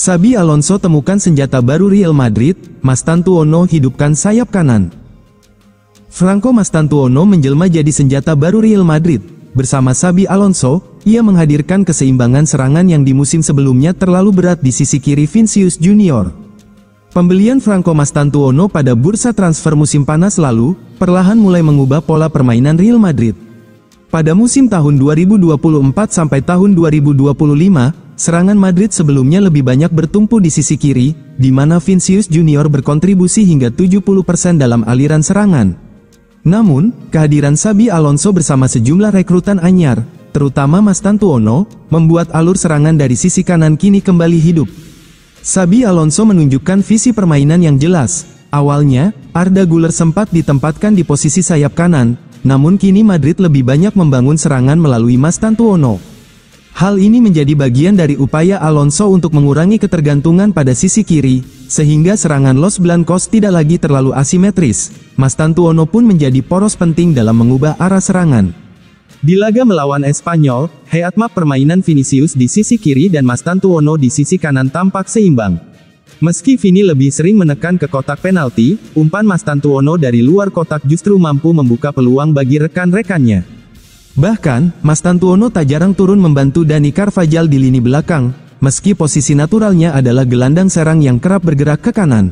Xabi Alonso temukan senjata baru Real Madrid, Mastantuono hidupkan sayap kanan. Franco Mastantuono menjelma jadi senjata baru Real Madrid. Bersama Xabi Alonso, ia menghadirkan keseimbangan serangan yang di musim sebelumnya terlalu berat di sisi kiri Vinícius Junior. Pembelian Franco Mastantuono pada bursa transfer musim panas lalu, perlahan mulai mengubah pola permainan Real Madrid. Pada musim tahun 2024 sampai tahun 2025, serangan Madrid sebelumnya lebih banyak bertumpu di sisi kiri, di mana Vinícius Junior berkontribusi hingga 70% dalam aliran serangan. Namun, kehadiran Xabi Alonso bersama sejumlah rekrutan anyar, terutama Mastantuono, membuat alur serangan dari sisi kanan kini kembali hidup. Xabi Alonso menunjukkan visi permainan yang jelas. Awalnya, Arda Güler sempat ditempatkan di posisi sayap kanan, namun kini Madrid lebih banyak membangun serangan melalui Mastantuono. Hal ini menjadi bagian dari upaya Alonso untuk mengurangi ketergantungan pada sisi kiri, sehingga serangan Los Blancos tidak lagi terlalu asimetris. Mastantuono pun menjadi poros penting dalam mengubah arah serangan. Di laga melawan Espanyol, heat map permainan Vinícius di sisi kiri dan Mastantuono di sisi kanan tampak seimbang. Meski Vini lebih sering menekan ke kotak penalti, umpan Mastantuono dari luar kotak justru mampu membuka peluang bagi rekan-rekannya. Bahkan, Mastantuono tak jarang turun membantu Dani Carvajal di lini belakang, meski posisi naturalnya adalah gelandang serang yang kerap bergerak ke kanan.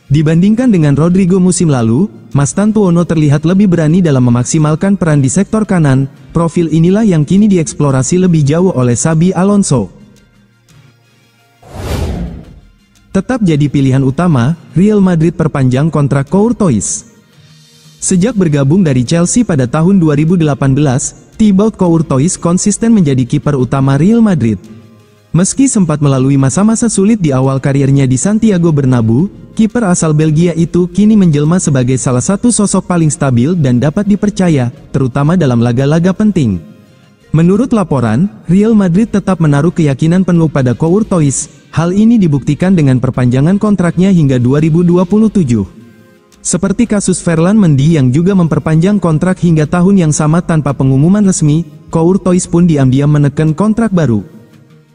Dibandingkan dengan Rodrigo musim lalu, Mastantuono terlihat lebih berani dalam memaksimalkan peran di sektor kanan. Profil inilah yang kini dieksplorasi lebih jauh oleh Xabi Alonso. Tetap jadi pilihan utama, Real Madrid perpanjang kontrak Courtois. Sejak bergabung dari Chelsea pada tahun 2018, Thibaut Courtois konsisten menjadi kiper utama Real Madrid. Meski sempat melalui masa-masa sulit di awal karirnya di Santiago Bernabeu, kiper asal Belgia itu kini menjelma sebagai salah satu sosok paling stabil dan dapat dipercaya, terutama dalam laga-laga penting. Menurut laporan, Real Madrid tetap menaruh keyakinan penuh pada Courtois. Hal ini dibuktikan dengan perpanjangan kontraknya hingga 2027. Seperti kasus Ferland Mendy yang juga memperpanjang kontrak hingga tahun yang sama tanpa pengumuman resmi, Courtois pun diam-diam menekan kontrak baru.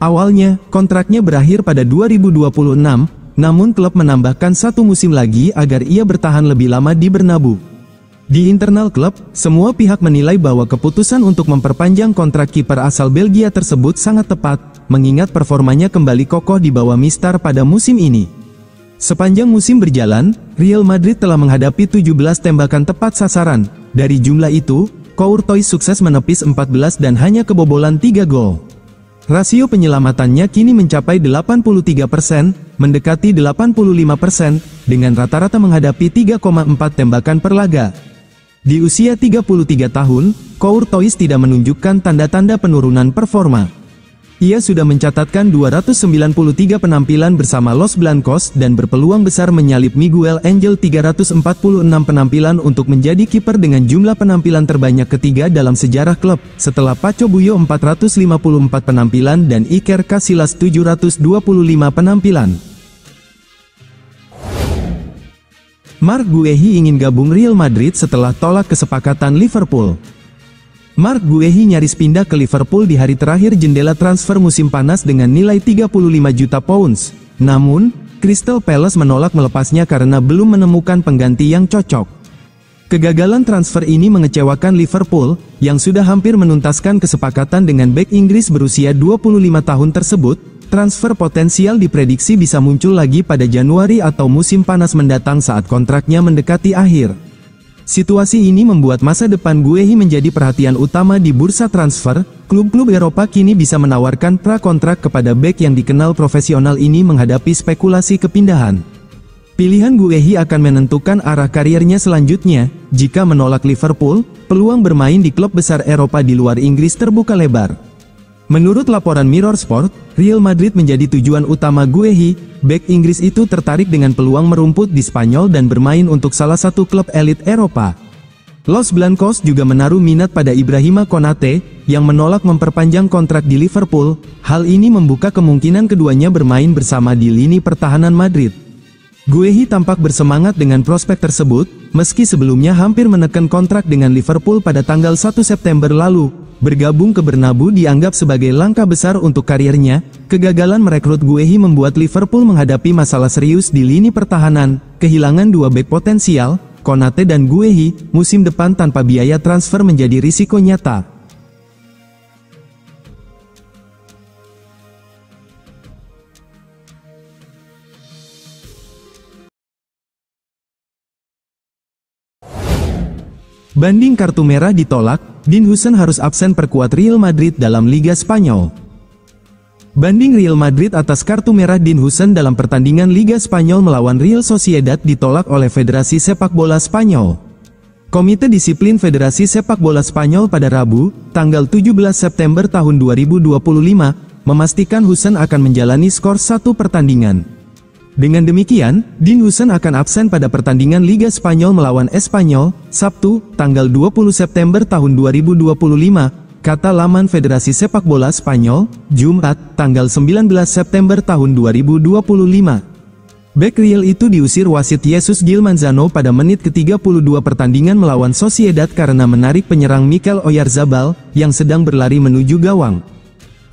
Awalnya, kontraknya berakhir pada 2026, namun klub menambahkan satu musim lagi agar ia bertahan lebih lama di Bernabeu. Di internal klub, semua pihak menilai bahwa keputusan untuk memperpanjang kontrak kiper asal Belgia tersebut sangat tepat, mengingat performanya kembali kokoh di bawah Mistar pada musim ini. Sepanjang musim berjalan, Real Madrid telah menghadapi 17 tembakan tepat sasaran. Dari jumlah itu, Courtois sukses menepis 14 dan hanya kebobolan 3 gol. Rasio penyelamatannya kini mencapai 83%, mendekati 85%, dengan rata-rata menghadapi 3,4 tembakan per laga. Di usia 33 tahun, Courtois tidak menunjukkan tanda-tanda penurunan performa. Ia sudah mencatatkan 293 penampilan bersama Los Blancos dan berpeluang besar menyalip Miguel Angel 346 penampilan untuk menjadi kiper dengan jumlah penampilan terbanyak ketiga dalam sejarah klub, setelah Paco Bullo 454 penampilan dan Iker Casillas 725 penampilan. Marc Guehi ingin gabung Real Madrid setelah tolak kesepakatan Liverpool. Marc Guehi nyaris pindah ke Liverpool di hari terakhir jendela transfer musim panas dengan nilai 35 juta pounds. Namun, Crystal Palace menolak melepasnya karena belum menemukan pengganti yang cocok. Kegagalan transfer ini mengecewakan Liverpool, yang sudah hampir menuntaskan kesepakatan dengan bek Inggris berusia 25 tahun tersebut. Transfer potensial diprediksi bisa muncul lagi pada Januari atau musim panas mendatang saat kontraknya mendekati akhir. Situasi ini membuat masa depan Guehi menjadi perhatian utama di bursa transfer. Klub-klub Eropa kini bisa menawarkan pra-kontrak kepada bek yang dikenal profesional ini menghadapi spekulasi kepindahan. Pilihan Guehi akan menentukan arah karirnya selanjutnya. Jika menolak Liverpool, peluang bermain di klub besar Eropa di luar Inggris terbuka lebar. Menurut laporan Mirror Sport, Real Madrid menjadi tujuan utama Guehi. Bek Inggris itu tertarik dengan peluang merumput di Spanyol dan bermain untuk salah satu klub elit Eropa. Los Blancos juga menaruh minat pada Ibrahima Konate, yang menolak memperpanjang kontrak di Liverpool. Hal ini membuka kemungkinan keduanya bermain bersama di lini pertahanan Madrid. Guehi tampak bersemangat dengan prospek tersebut, meski sebelumnya hampir menekan kontrak dengan Liverpool pada tanggal 1 September lalu. bergabung ke Bernabeu dianggap sebagai langkah besar untuk karirnya. Kegagalan merekrut Guehi membuat Liverpool menghadapi masalah serius di lini pertahanan, kehilangan dua bek potensial, Konate dan Guehi, musim depan tanpa biaya transfer menjadi risiko nyata. Banding kartu merah ditolak, Dean Huijsen harus absen perkuat Real Madrid dalam Liga Spanyol. Banding Real Madrid atas kartu merah Dean Huijsen dalam pertandingan Liga Spanyol melawan Real Sociedad ditolak oleh Federasi Sepak Bola Spanyol. Komite Disiplin Federasi Sepak Bola Spanyol pada Rabu, tanggal 17 September tahun 2025, memastikan Huijsen akan menjalani skor 1 pertandingan. Dengan demikian, Dean Huijsen akan absen pada pertandingan Liga Spanyol melawan Espanyol, Sabtu, tanggal 20 September tahun 2025, kata laman Federasi Sepak Bola Spanyol, Jumat, tanggal 19 September tahun 2025. Bek Real itu diusir wasit Jesus Gil Manzano pada menit ke-32 pertandingan melawan Sociedad karena menarik penyerang Mikel Oyarzabal, yang sedang berlari menuju gawang.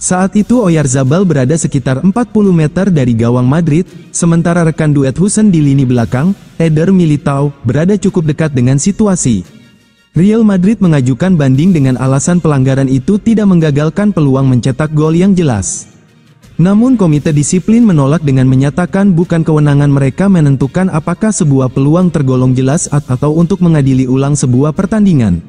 Saat itu Oyarzabal berada sekitar 40 meter dari gawang Madrid, sementara rekan duet Huijsen di lini belakang, Eder Militao, berada cukup dekat dengan situasi. Real Madrid mengajukan banding dengan alasan pelanggaran itu tidak menggagalkan peluang mencetak gol yang jelas. Namun komite disiplin menolak dengan menyatakan bukan kewenangan mereka menentukan apakah sebuah peluang tergolong jelas atau untuk mengadili ulang sebuah pertandingan.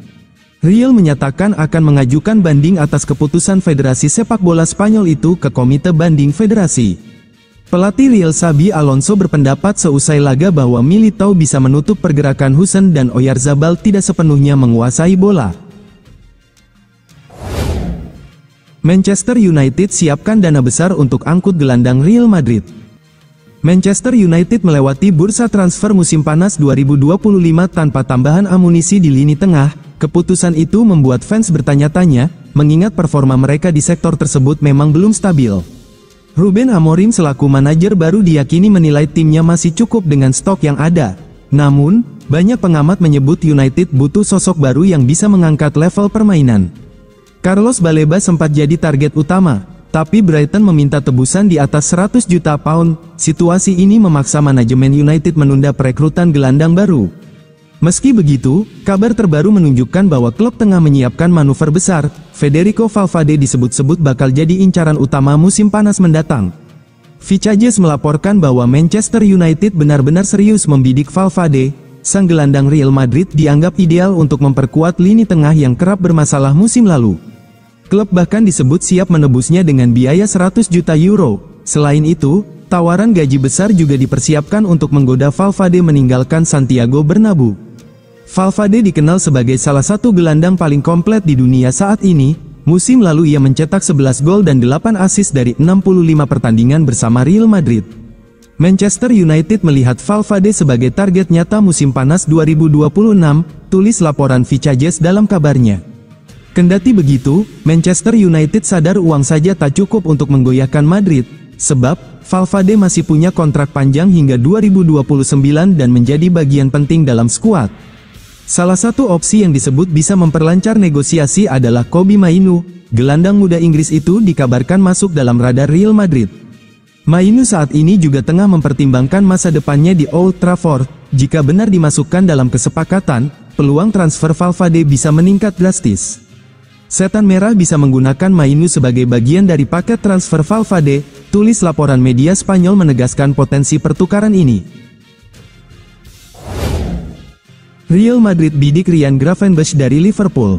Real menyatakan akan mengajukan banding atas keputusan Federasi Sepak Bola Spanyol itu ke Komite Banding Federasi. Pelatih Real Xabi Alonso berpendapat seusai laga bahwa Militao bisa menutup pergerakan Huijsen dan Oyarzabal tidak sepenuhnya menguasai bola. Manchester United siapkan dana besar untuk angkut gelandang Real Madrid. Manchester United melewati bursa transfer musim panas 2025 tanpa tambahan amunisi di lini tengah. Keputusan itu membuat fans bertanya-tanya, mengingat performa mereka di sektor tersebut memang belum stabil. Ruben Amorim selaku manajer baru diyakini menilai timnya masih cukup dengan stok yang ada. Namun, banyak pengamat menyebut United butuh sosok baru yang bisa mengangkat level permainan. Carlos Baleba sempat jadi target utama, tapi Brighton meminta tebusan di atas 100 juta pound. Situasi ini memaksa manajemen United menunda perekrutan gelandang baru. Meski begitu, kabar terbaru menunjukkan bahwa klub tengah menyiapkan manuver besar. Federico Valverde disebut-sebut bakal jadi incaran utama musim panas mendatang. Vicajes melaporkan bahwa Manchester United benar-benar serius membidik Valverde. Sang gelandang Real Madrid dianggap ideal untuk memperkuat lini tengah yang kerap bermasalah musim lalu. Klub bahkan disebut siap menebusnya dengan biaya 100 juta euro. Selain itu, tawaran gaji besar juga dipersiapkan untuk menggoda Valverde meninggalkan Santiago Bernabeu. Valverde dikenal sebagai salah satu gelandang paling komplit di dunia saat ini. Musim lalu ia mencetak 11 gol dan 8 assist dari 65 pertandingan bersama Real Madrid. Manchester United melihat Valverde sebagai target nyata musim panas 2026, tulis laporan Vicajes dalam kabarnya. Kendati begitu, Manchester United sadar uang saja tak cukup untuk menggoyahkan Madrid, sebab Valverde masih punya kontrak panjang hingga 2029 dan menjadi bagian penting dalam skuad. Salah satu opsi yang disebut bisa memperlancar negosiasi adalah Kobbie Mainoo. Gelandang muda Inggris itu dikabarkan masuk dalam radar Real Madrid. Mainoo saat ini juga tengah mempertimbangkan masa depannya di Old Trafford. Jika benar dimasukkan dalam kesepakatan, peluang transfer Valverde bisa meningkat drastis. Setan Merah bisa menggunakan Mainoo sebagai bagian dari paket transfer Valverde, tulis laporan media Spanyol menegaskan potensi pertukaran ini. Real Madrid bidik Ryan Gravenberch dari Liverpool.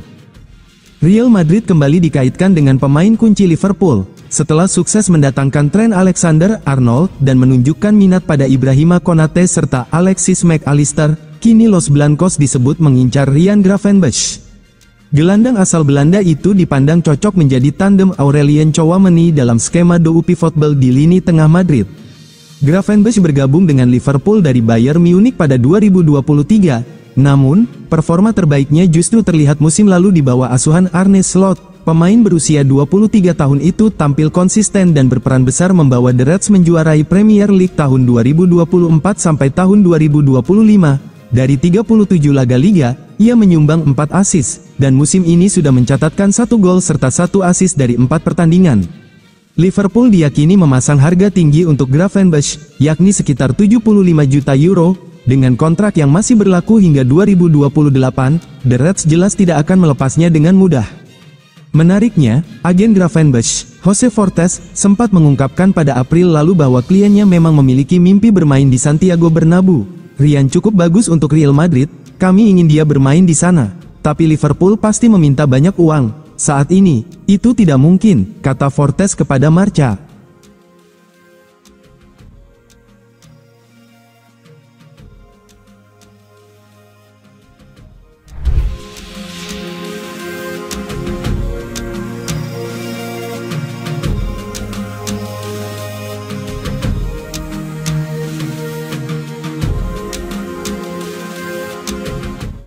Real Madrid kembali dikaitkan dengan pemain kunci Liverpool, setelah sukses mendatangkan Trent Alexander-Arnold dan menunjukkan minat pada Ibrahima Konate serta Alexis Mac Allister. Kini Los Blancos disebut mengincar Ryan Gravenberch. Gelandang asal Belanda itu dipandang cocok menjadi tandem Aurelien Tchouameni dalam skema duo pivot di lini tengah Madrid. Gravenberch bergabung dengan Liverpool dari Bayern Munich pada 2023. Namun, performa terbaiknya justru terlihat musim lalu di bawah asuhan Arne Slot. Pemain berusia 23 tahun itu tampil konsisten dan berperan besar membawa The Reds menjuarai Premier League tahun 2024 sampai tahun 2025. Dari 37 laga liga, ia menyumbang 4 assist, dan musim ini sudah mencatatkan 1 gol serta 1 assist dari 4 pertandingan. Liverpool diyakini memasang harga tinggi untuk Gravenberch, yakni sekitar 75 juta euro, dengan kontrak yang masih berlaku hingga 2028, The Reds jelas tidak akan melepasnya dengan mudah. Menariknya, agen Gravenberch, Jose Fortes, sempat mengungkapkan pada April lalu bahwa kliennya memang memiliki mimpi bermain di Santiago Bernabeu. "Ryan cukup bagus untuk Real Madrid, kami ingin dia bermain di sana. Tapi Liverpool pasti meminta banyak uang. Saat ini, itu tidak mungkin," kata Fortes kepada Marca.